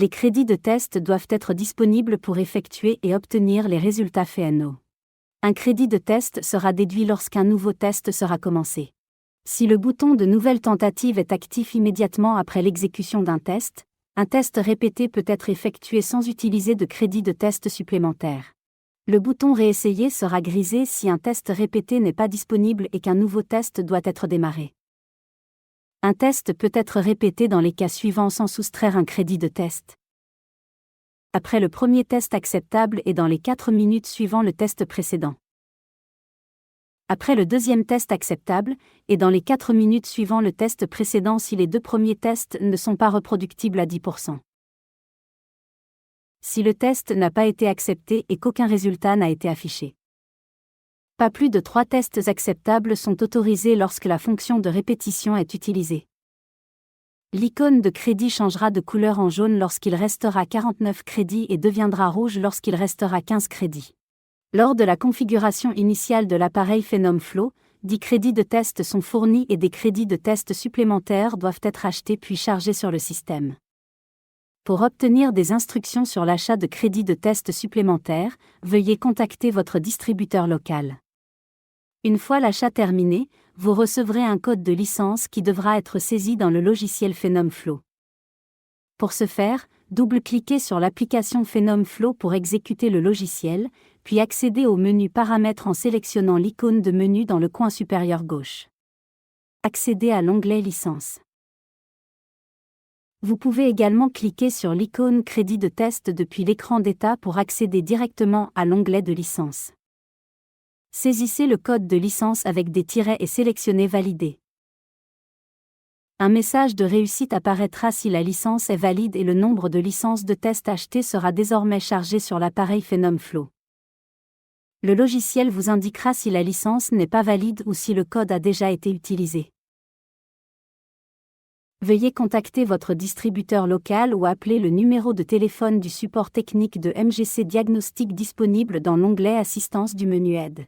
Les crédits de test doivent être disponibles pour effectuer et obtenir les résultats FNO. Un crédit de test sera déduit lorsqu'un nouveau test sera commencé. Si le bouton de nouvelle tentative est actif immédiatement après l'exécution d'un test, un test répété peut être effectué sans utiliser de crédit de test supplémentaire. Le bouton réessayer sera grisé si un test répété n'est pas disponible et qu'un nouveau test doit être démarré. Un test peut être répété dans les cas suivants sans soustraire un crédit de test. Après le premier test acceptable et dans les 4 minutes suivant le test précédent. Après le deuxième test acceptable, et dans les 4 minutes suivant le test précédent si les 2 premiers tests ne sont pas reproductibles à 10%. Si le test n'a pas été accepté et qu'aucun résultat n'a été affiché. Pas plus de 3 tests acceptables sont autorisés lorsque la fonction de répétition est utilisée. L'icône de crédit changera de couleur en jaune lorsqu'il restera 49 crédits et deviendra rouge lorsqu'il restera 15 crédits. Lors de la configuration initiale de l'appareil PhenomFlow, 10 crédits de test sont fournis et des crédits de test supplémentaires doivent être achetés puis chargés sur le système. Pour obtenir des instructions sur l'achat de crédits de test supplémentaires, veuillez contacter votre distributeur local. Une fois l'achat terminé, vous recevrez un code de licence qui devra être saisi dans le logiciel PhenomFlow. Pour ce faire, double-cliquez sur l'application PhenomFlow pour exécuter le logiciel, puis accédez au menu Paramètres en sélectionnant l'icône de menu dans le coin supérieur gauche. Accédez à l'onglet Licence. Vous pouvez également cliquer sur l'icône Crédit de test depuis l'écran d'état pour accéder directement à l'onglet de licence. Saisissez le code de licence avec des tirets et sélectionnez Valider. Un message de réussite apparaîtra si la licence est valide et le nombre de licences de test achetées sera désormais chargé sur l'appareil PhenomFlow. Le logiciel vous indiquera si la licence n'est pas valide ou si le code a déjà été utilisé. Veuillez contacter votre distributeur local ou appeler le numéro de téléphone du support technique de MGC Diagnostic disponible dans l'onglet Assistance du menu Aide.